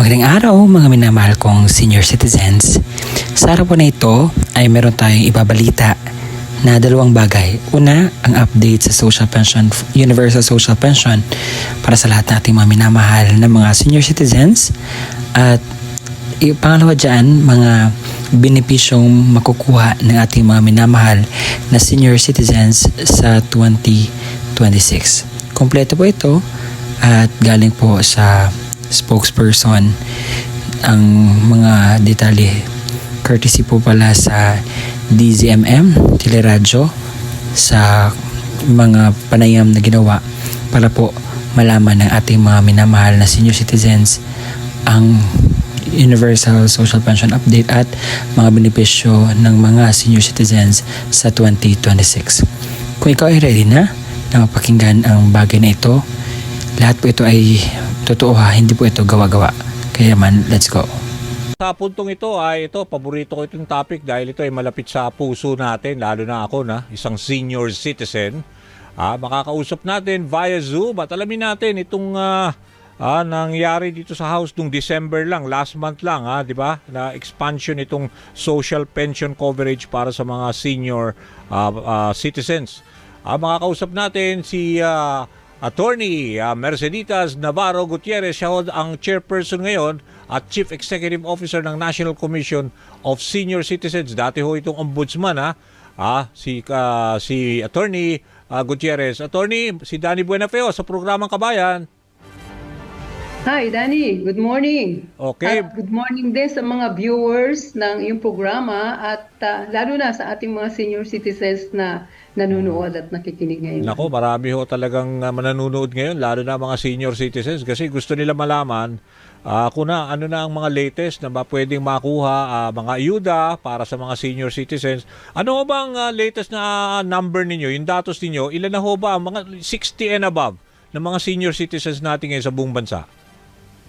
Magandang araw mga minamahal kong senior citizens. Sa araw po na ito ay meron tayong ibabalita na dalawang bagay. Una, ang update sa social pension, universal social pension para sa lahat nating mga minamahal na mga senior citizens. At pangalawa dyan, mga benepisyong makukuha ng ating mga minamahal na senior citizens sa 2026. Kompleto po ito at galing po sa spokesperson ang mga detalye courtesy po pala sa DZMM Teleradyo sa mga panayam na ginawa para po malaman ng ating mga minamahal na senior citizens ang Universal Social Pension Update at mga benepisyo ng mga senior citizens sa 2026. Kung ikaw ay ready na mapakinggan ang bagay na ito, lahat po ito ay totoo ha, hindi po ito gawa-gawa. Kaya man, let's go. Sa puntong ito ay paborito ko itong topic dahil ito ay malapit sa puso natin, lalo na ako na isang senior citizen. Makakausap natin via Zoom at alamin natin itong nangyari dito sa House nung December lang, last month lang, di ba? Na expansion itong social pension coverage para sa mga senior citizens. Makakausap natin si Attorney Merceditas Navarro Gutierrez, siya ang chairperson ngayon at Chief Executive Officer ng National Commission of Senior Citizens. Dati ho itong ombudsman si Attorney Gutierrez. Attorney, si Danny Buenafeo sa programang Kabayan. Hi, Danny. Good morning. Okay. At good morning din sa mga viewers ng iyong programa at lalo na sa ating mga senior citizens na nanonood at nakikinig ngayon. Nako, marami ho talagang manonood ngayon, lalo na mga senior citizens kasi gusto nila malaman kung ano na ang mga latest na pwedeng makuha, mga ayuda para sa mga senior citizens. Ano ho ba ang latest na number ninyo, yung datos ninyo? Ilan na ho ba ang mga 60 and above ng mga senior citizens natin ngayon sa buong bansa?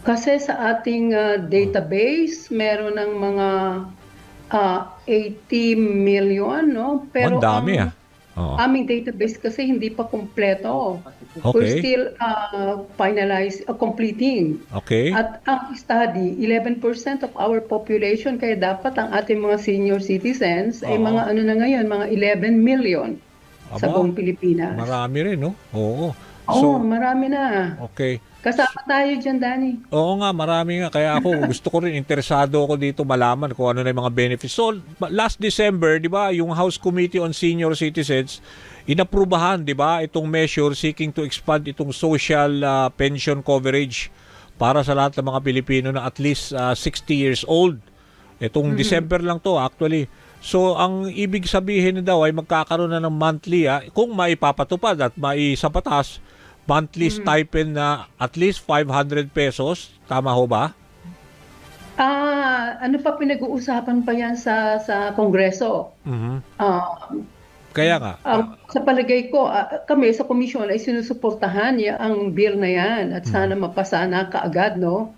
Kasi sa ating database, meron ng mga 80 million, no? Pero ang dami aming database kasi hindi pa kumpleto. Okay. We're still completing. Okay. At ang study, 11% of our population, kaya dapat ang ating mga senior citizens ay mga ano na ngayon, mga 11 million sa buong Pilipinas. Marami rin, no? Oo. Oo, marami na. Okay. Kasama tayo dyan, Danny. Oo nga, marami nga. Kaya ako, gusto ko rin, interesado ako dito malaman kung ano na yung mga benefits. So, last December, di ba, yung House Committee on Senior Citizens, inaprubahan, di ba, itong measure seeking to expand itong social pension coverage para sa lahat ng mga Pilipino na at least 60 years old. Itong December lang to, actually. So, ang ibig sabihin na daw ay magkakaroon na ng monthly, kung maipapatupad at maisapatas, monthly stipend na at least 500 pesos. Tama ho ba? Ano pa pinag-uusapan pa yan sa Kongreso? Kaya nga. Sa palagay ko, kami sa komisyon ay sinusuportahan ang bill na yan at sana mapasa na kaagad, no?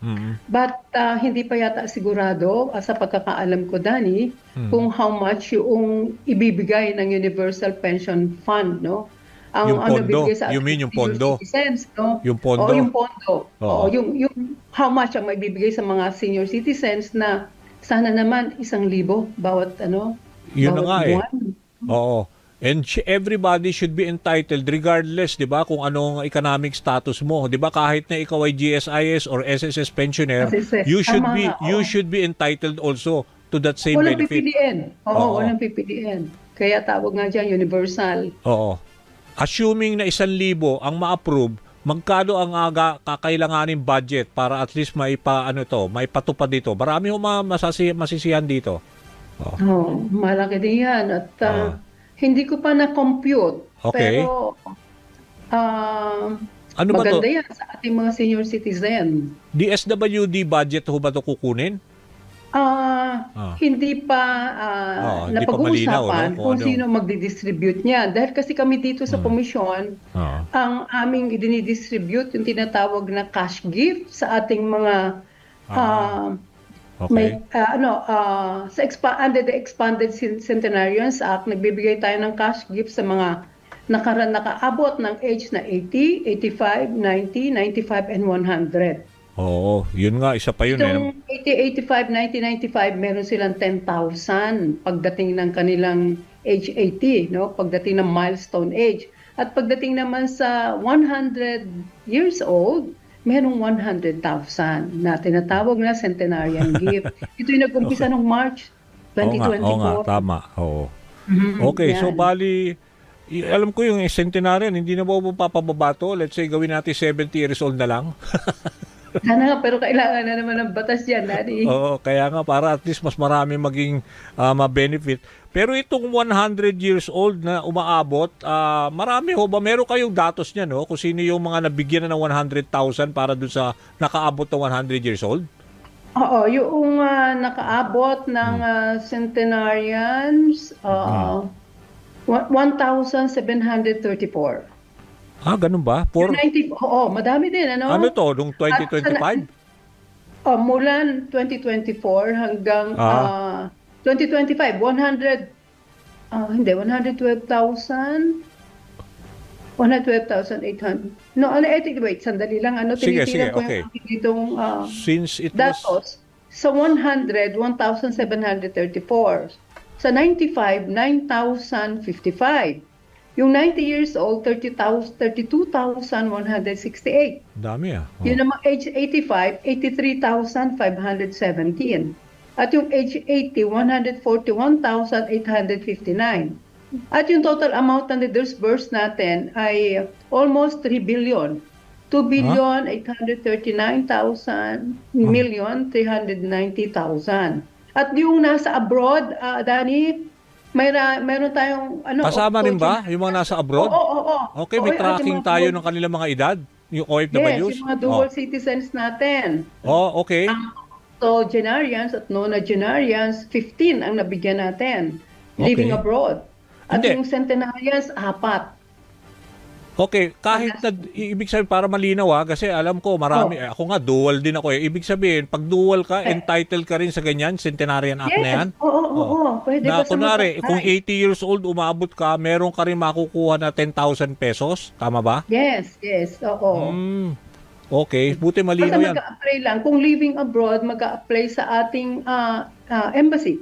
But hindi pa yata sigurado sa pagkakaalam ko, Danny, kung how much yung ibibigay ng Universal Pension Fund, no? Yung pondo, you mean yung pondo? Citizens, no? Yung pondo? Oo, yung pondo. Oo, yung how much ang maibibigay sa mga senior citizens na sana naman 1,000 bawat Yun na nga buwan. Oo. And everybody should be entitled regardless, 'di ba, kung anong economic status mo, 'di ba? Kahit na ikaw ay GSIS or SSS pensioner, you should be entitled also to that same walang benefit. Pipiliin. Oo, walang pipiliin. Kaya tawag nga diyan universal. Oo. Assuming na 1,000 ang ma-approve, magkano ang kakailanganin budget para at least maipatupad dito? Marami ho masisiyan dito. Malaki din yan. At hindi ko pa na-compute. Okay. Pero Ano ba to? maganda yan sa ating mga senior citizen. DSWD budget ho ba ito kukunin? Hindi pa Hindi pa malinaw, napag-uusapan no? kung sino magdi-distribute niya. Dahil kasi kami dito sa komisyon, ang aming idinidistribute yung tinatawag na cash gift sa ating mga Okay. under the Expanded Centenarians Act, nagbibigay tayo ng cash gift sa mga nakaabot ng age na 80, 85, 90, 95, and 100. Oo, yun nga, isa pa yun eh. Itong 80, 85, 1995, meron silang 10,000 pagdating ng kanilang age 80, no? Pagdating ng milestone age. At pagdating naman sa 100 years old, merong 100,000 na tinatawag na centenarian gift. Ito yung nag-umpisa noong March Oo 2024. nga, tama. Oo. Mhm, Okay, so yan. bali, alam ko yung centenarian, hindi na ba papababa to? Let's say, gawin natin 70 years old na lang. Sana nga, pero kailangan na naman ng batas yan, Daddy. Oo, kaya nga para at least mas marami maging ma-benefit. Pero itong 100 years old na umaabot, marami ho ba? Meron kayong datos niya, no? Kung sino yung mga nabigyan na ng 100,000 para dun sa nakaabot na 100 years old? Oo, yung nakaabot ng centenarians, 1,734. Ganun ba? Yung 90, oo, madami din, ano? Ano to, nung 2025? Mula 2024 hanggang 2025, 112,000. 112,800. No, wait, sandali lang. Sige, Tinitira ko okay. yung aking ditong Since it was... datos. Sa 100, 1,734. Sa 95, 9,055. Yung 90 years old, 32,168. Dami ah. Yung naman age 85, 83,517. At yung age 80, 141,859. At yung total amount na disbursed natin ay almost 3 billion. 2,839,000 million 390,000. At yung nasa abroad, Danny, mayroon tayong Kasama rin ba yung mga nasa abroad? Oo. Okay, may Oo, tracking ating mga tayo dual- ng kanilang mga edad? Yung Yes, OFWs? yung mga dual citizens natin. Okay. So, Genarians at nonagenarians, 15 ang nabigyan natin living Okay. abroad. At Hindi. yung centenarians, 4. Okay, kahit na, ibig sabihin, para malinaw kasi alam ko marami, ako nga dual din ako Ibig sabihin, pag dual ka, entitled ka rin sa ganyan, Centenarian Act na yan? Oo. Pwede Na ka sa kunwari, mag-apply. kung 80 years old umabot ka, meron ka rin makukuha na 10,000 pesos. Tama ba? Yes, oo. Okay, buti Basta malinaw yan. mag-a-apply lang. Kung living abroad, mag-a-apply sa ating embassy.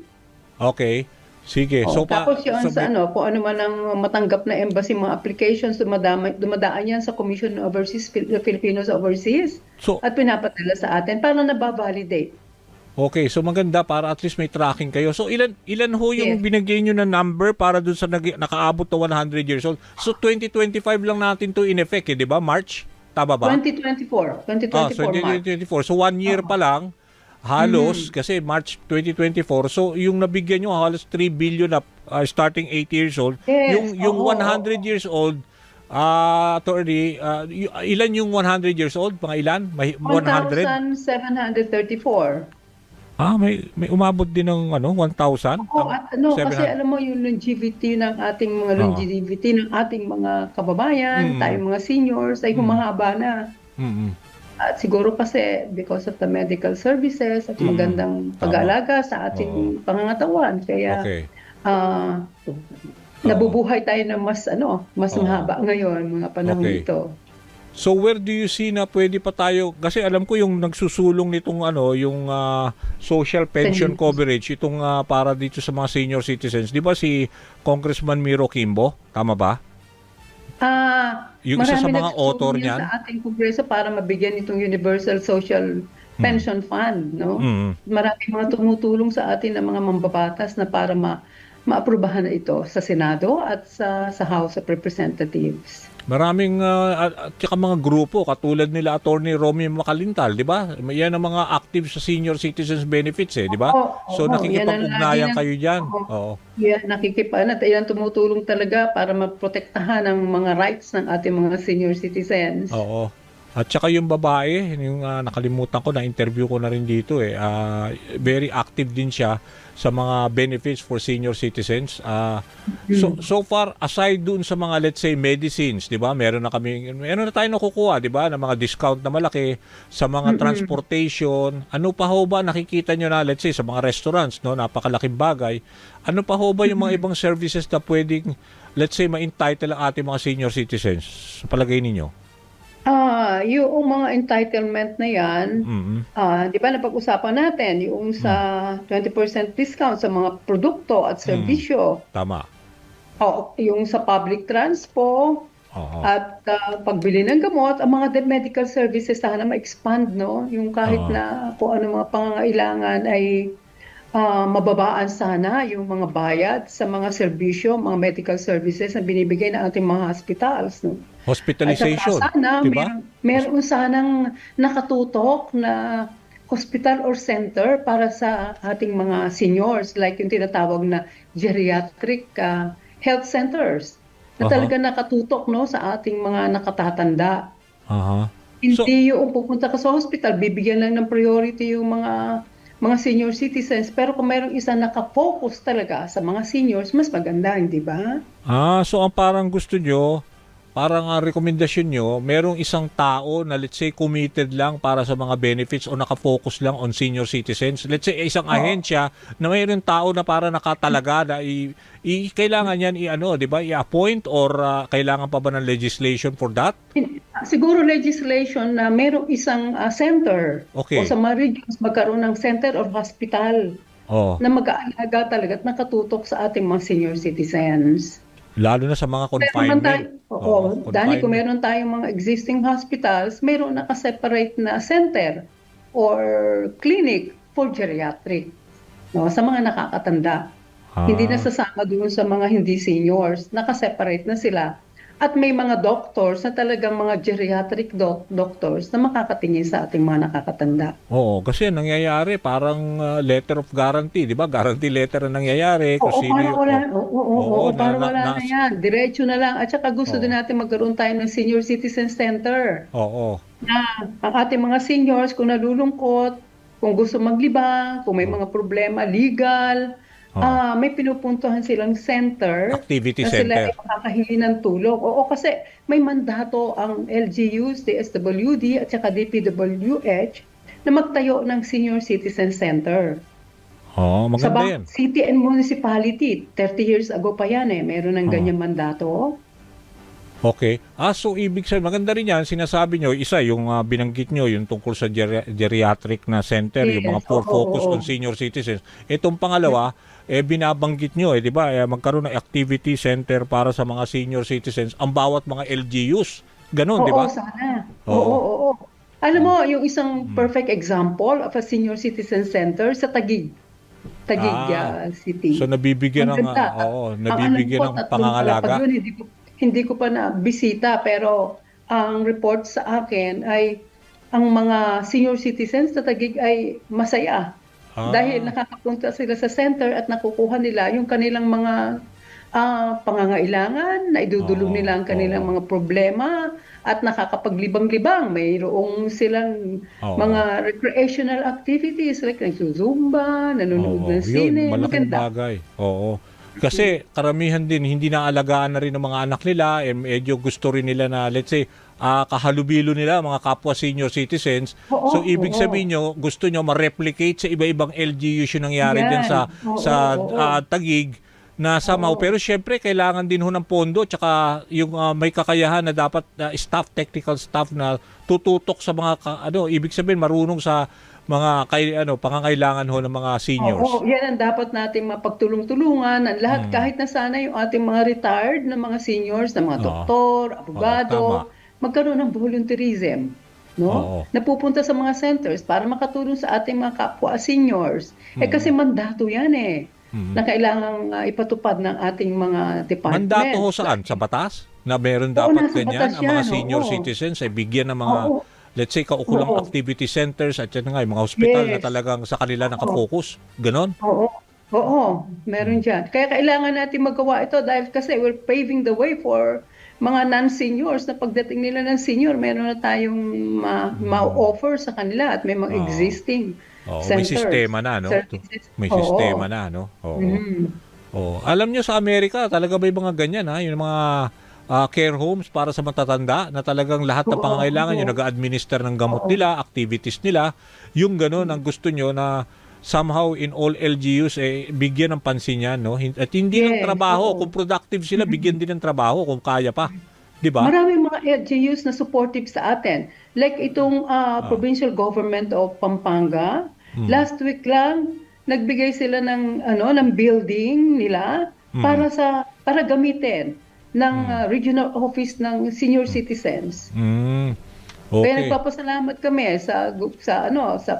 Okay, sige. So, Tapos yun so sa kung ano man ang matanggap na embassy, mga applications, dumadaan yan sa Commission on Overseas, Filipinos Overseas. So, At pinapadala sa atin para nababalidate. okay, so maganda para at least may tracking kayo. So ilan ho yung Yes. binigay nyo na number para dun sa nakaabot na 100 years old? So 2025 lang natin to in effect, di ba? March? Tama ba? 2024 So March. 2024. So 1 year pa lang halos kasi March 2024. So yung nabigyan nyo halos 3 billion na starting 8 years old. Yes, Yung oo, 100 years old attorney, ilan yung 100 years old? Mga ilan? 100? 1,734. May umabot din ng 1,000? At kasi alam mo yung longevity ng ating mga longevity ng ating mga kababayan, tayong mga seniors ay humahaba na. At siguro kasi because of the medical services at magandang pag-aalaga sa ating pangangatawan. Kaya nabubuhay tayo na mas mahaba ngayon mga panahon ito. So where do you see na pwede pa tayo, kasi alam ko yung nagsusulong nitong yung social pension coverage, itong para dito sa mga senior citizens, di ba si Congressman Miro Kimbo? Tama ba? Yung isa sa mga author niyan sa ating kongreso para mabigyan itong Universal Social Pension Fund, no? Maraming mga tumutulong sa atin ng mga mambabatas na para maaprubahan na ito sa Senado at sa House of Representatives. Maraming at saka mga grupo katulad nila Attorney Romy Macalintal, di ba? Yan ang mga active sa senior citizens benefits di ba? So nakikipag-ugnayan kayo diyan. Oo. Yan, yan tumutulong talaga para maprotektahan ang mga rights ng ating mga senior citizens. Oo. At saka yung babae, yung nakalimutan ko, na-interview ko na rin dito very active din siya sa mga benefits for senior citizens. So far, aside dun sa mga, let's say, medicines, di ba? Meron na tayo nakukuha, di ba? Na mga discount na malaki sa mga transportation. Ano pa ho ba nakikita nyo na, let's say, sa mga restaurants, no? Napakalaking bagay. Ano pa ho ba yung mga ibang services na pwedeng, let's say, ma-entitle ang ating mga senior citizens? Sa palagay ninyo? Yung mga entitlement na yan, Mm. di ba napag-usapan natin yung sa 20% discount sa mga produkto at Mm. serbisyo, Tama. yung sa public transpo, Oo. at pagbili ng gamot, ang mga medical services sana ma-expand, no? Yung kahit Oo. na kung ano mga pangangailangan ay mababaan sana yung mga bayad sa mga serbisyo, mga medical services na binibigay ng ating mga hospitals, no? At saka Hospitalization, sana 'di ba? meron sanang nakatutok na hospital or center para sa ating mga seniors, like yung tinatawag na geriatric health centers na Aha. talaga nakatutok, no, sa ating mga nakatatanda. Aha. So, Hindi yung pupunta ka sa hospital, bibigyan lang ng priority yung mga senior citizens. Pero kung mayroong isa nakafocus talaga sa mga seniors, mas maganda, hindi ba? so ang parang gusto nyo, parang ang rekomendasyon nyo, merong isang tao na let's say committed lang para sa mga benefits o nakafocus lang on senior citizens. Let's say isang ahensya na mayroong tao na para nakatalaga na kailangan yan i-ano, 'di ba? I-appoint or kailangan pa ba ng legislation for that? Siguro legislation na merong isang center Okay. o sa mga regions magkaroon ng center or hospital Oh, na mag-aalaga talaga at nakatutok sa ating mga senior citizens. lalo na sa mga Meron tayo, confinement. Oo, Dani, kung confinement. meron tayong mga existing hospitals, meron nakaseparate na center or clinic for geriatric, no, sa mga nakakatanda. Hindi na Ah. sasama doon sa mga hindi seniors, nakaseparate na sila. At may mga doctors na talagang mga geriatric doctors na makakatingin sa ating mga nakakatanda. Oo, kasi nangyayari parang letter of guarantee, 'di ba? Guarantee letter na nangyayari kung Oo, sino para yung wala, oo, para wala na na yan. Diretso na lang. At saka gusto Oo. din natin magkaroon tayo ng senior citizen center. Oo. Na ang ating mga seniors kung nalulungkot, kung gusto maglibang, kung may mga problema legal, Oo. may pinupuntuhan silang center Activity na sila center. ay makakahingi ng tulong. Oo, kasi may mandato ang LGUs, DSWD at saka DPWH na magtayo ng senior citizen center. Oo, Sa maganda 'yan. city and municipality, 30 years ago pa yan meron ng Oo. ganyang mandato. Okay. So ibig sabihin, maganda rin yan, sinasabi nyo, isa, yung binanggit nyo, yung tungkol sa geriatric na center, yung mga Yes, for oo, focus oo. on senior citizens. Itong pangalawa, binabanggit nyo, di ba, magkaroon ng activity center para sa mga senior citizens, ang bawat mga LGUs. Ganon, di ba? Oo, sana. Oo. Oo. Alam mo, yung isang perfect example of a senior citizen center sa Taguig. City. So nabibigyan Ang ng, ganda. nabibigyan Ang ng alam ko, 3 pangangalaga. palapag yun, hindi ko pa na bisita, pero ang report sa akin ay ang mga senior citizens sa Taguig ay masaya. Dahil nakakapunta sila sa center at nakukuha nila yung kanilang mga pangangailangan, na idudulog Oo, nila ang kanilang oo. mga problema at nakakapaglibang-libang. Mayroong silang Oo. mga recreational activities like nagsusumba, nanonood ng sine. Yun, malaking Maganda. bagay. Oo. Kasi karamihan din, hindi naalagaan na rin ng mga anak nila, medyo gusto rin nila na, let's say, kahalubilo nila, mga kapwa senior citizens. Oo, So, ibig oo. sabihin nyo, gusto nyo ma-replicate sa iba-ibang LGUs yung nangyari Yan. dyan Oo, sa oo. Taguig na somehow. Pero syempre, kailangan din ho ng pondo, tsaka yung may kakayahan na dapat staff, technical staff na tututok sa mga, ibig sabihin, marunong sa mga pangangailangan ho ng mga seniors. Oo, yan ang dapat nating mapagtulong-tulungan. Ang lahat, kahit na sana yung ating mga retired na mga seniors, na mga Oo. doktor, Oo, abogado, tama. magkaroon ng volunteerism. Oo. No? Napupunta sa mga centers para makatulong sa ating mga kapwa seniors. Kasi mandato yan na kailangang ipatupad ng ating mga department. Mandato ho saan? Sa batas? Na meron Oo, dapat nasa ganyan? batas Ang mga yan, senior oo. citizens ay bigyan ng mga, Oo. let's say, kaukulang Oo. activity centers at yan nga, yung mga hospital na Yes. talagang sa kanila nakafocus. Ganon? Oo, meron dyan. Kaya kailangan natin magawa ito dahil kasi we're paving the way for mga non-seniors na pagdating nila ng senior, meron na tayong ma-offer sa kanila at may mga Oo. existing Oo, may centers. sistema na, no? Services. May Oo. sistema na, no? Oo. Oo. Alam nyo sa Amerika, talaga may mga ganyan, ha? Yung mga care homes para sa matatanda na talagang lahat ng Oo, pangangailangan oo. yung nag-administer ng gamot nila, activities nila, yung gano'n ang gusto nyo na somehow in all LGUs bigyan ng pansin yan, no? At hindi lang Yes, trabaho, oo. kung productive sila, bigyan din ng trabaho kung kaya pa. Di ba? Maraming mga LGUs na supportive sa atin. Like itong provincial government of Pampanga, last week lang nagbigay sila ng building nila para gamitin ng regional office ng senior citizens. Mm. Kaya Okay. nagpapasalamat kami sa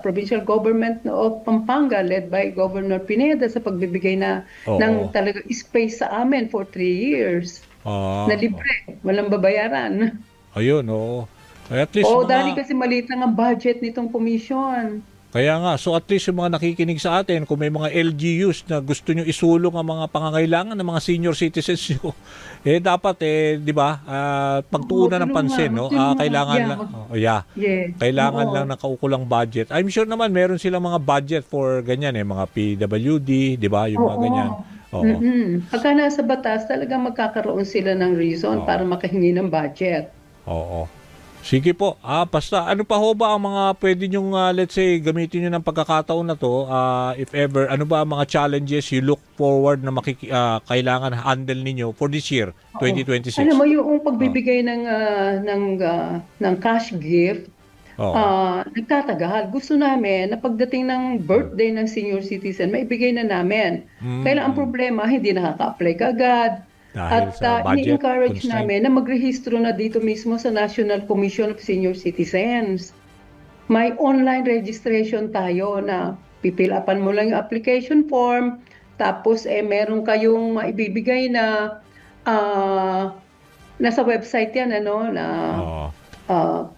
provincial government of Pampanga led by Governor Pineda sa pagbibigay Oo. ng talaga space sa amin for 3 years. Ah, Na libre, walang babayaran. ayun, oo. At least Dahil kasi maliit lang ang budget nitong commission. kaya nga, so at least yung mga nakikinig sa atin, kung may mga LGUs na gusto nyo isulong ang mga pangangailangan ng mga senior citizens nyo, dapat, di ba, pagtuunan ng pansin, no? tulungan. Kailangan Yeah, lang, Yeah. kailangan Oo. lang ng kaukulang budget. I'm sure naman, meron silang mga budget for ganyan, mga PWD, di ba, yung mga Oo. ganyan. Oo. Pagka nasa batas, talaga magkakaroon sila ng reason para makahingi ng budget. Oo. Sige po. Basta ano pa ho ba ang mga pwede nyong let's say gamitin nyo ng pagkakataon na to if ever ano ba ang mga challenges you look forward na kailangan handle ninyo for this year 2026? Alam mo yung pagbibigay ng cash gift, Oo. nagtatagal. Gusto namin na pagdating ng birthday ng senior citizen, maibigay na namin. Kaya lang ang problema, hindi nakaka-apply kaagad. Dahil At sa budget ini-encourage constraint. namin na magrehistro na dito mismo sa National Commission of Senior Citizens. May online registration tayo na pipilapan mo lang yung application form, tapos meron kayong maibibigay na nasa website yan, Oo.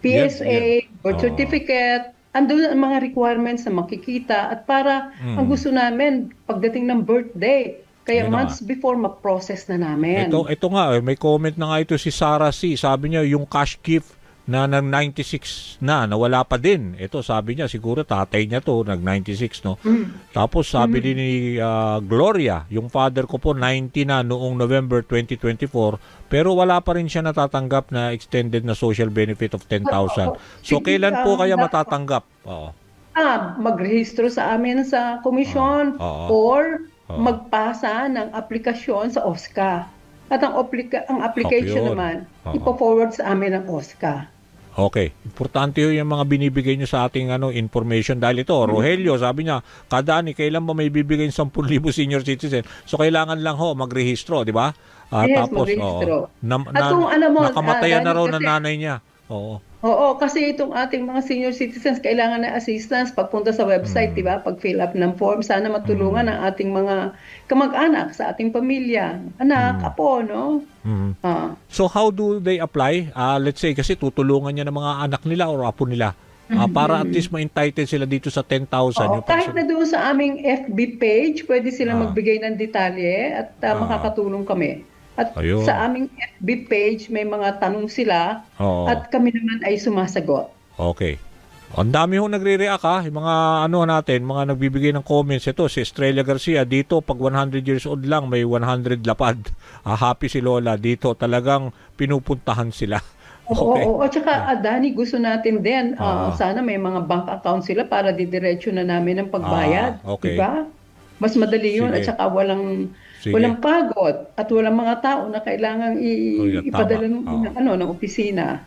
PSA, birth Oo. certificate, andun ang mga requirements na makikita at para ang gusto namin pagdating ng birthday, kaya Yun na months before ma-process na namin. Ito nga, may comment na nga ito si Sarah C. Sabi niya, yung cash gift na ng 96 na, nawala pa din. Ito, sabi niya, siguro tatay niya to, nag-96, no? Tapos sabi din ni Gloria, yung father ko po, 90 na noong November 2024, pero wala pa rin siya natatanggap na extended na social benefit of 10,000. So, Sige, kailan po kaya dapat- matatanggap? Oo. Magrehistro sa amin sa komisyon Oo. or Oo. magpasa ng aplikasyon sa OSCA. At ang application Okay, yun. naman, Oo. ipo-forward sa amin ng OSCA. Okay. Importante yun yung mga binibigay nyo sa ating information. Dahil ito, Rogelio, sabi niya, kada kailan ba may bibigay 10,000 senior citizen? So, kailangan lang Yes, tapos, magrehistro. oo. At kung alam mo, nakamatayan na Dani, raw ng kasi- nanay niya. Oo. Oo, kasi itong ating mga senior citizens kailangan ng assistance pagpunta sa website, di ba? Pag-fill up ng form, sana matulungan ang ating mga kamag-anak sa ating pamilya. Anak, apo, no? Mhm. Ah. So, how do they apply? Let's say, kasi tutulungan niya ng mga anak nila or apo nila. Para at least ma-entitled sila dito sa 10,000. Oo, Yung kahit na doon sa aming FB page, pwede silang magbigay ng detalye at makakatulong kami. At Ayun. sa aming FB page, may mga tanong sila Oo. at kami naman ay sumasagot. Okay. Ang dami hong nagre-react yung mga natin, mga nagbibigay ng comments. Ito, si Estrella Garcia, dito pag 100 years old lang, may 100 lapad. Happy si Lola. Dito talagang pinupuntahan sila. Okay. Oo, at saka Dani, gusto natin din, sana may mga bank account sila para didiretso na namin ang pagbayad. Okay. Diba? Mas madali yun Sige. at saka walang Sige. pagod at walang mga tao na kailangang Yeah, ipadala tama. ng opisina.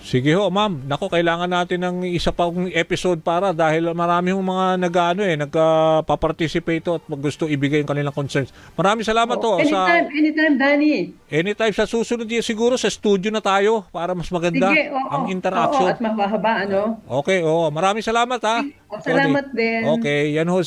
Sige ho, ma'am. Nako, kailangan natin ng isa pang episode para dahil marami hong mga nagpa-participate at gusto ibigay yung kanilang concerns. Maraming salamat to. Anytime, Dani. Anytime sa susunod din siguro sa studio na tayo para mas maganda Sige, oo. ang interaction. Oo, at mahaba, Okay, maraming salamat ha. Salamat din. Okay, yan ho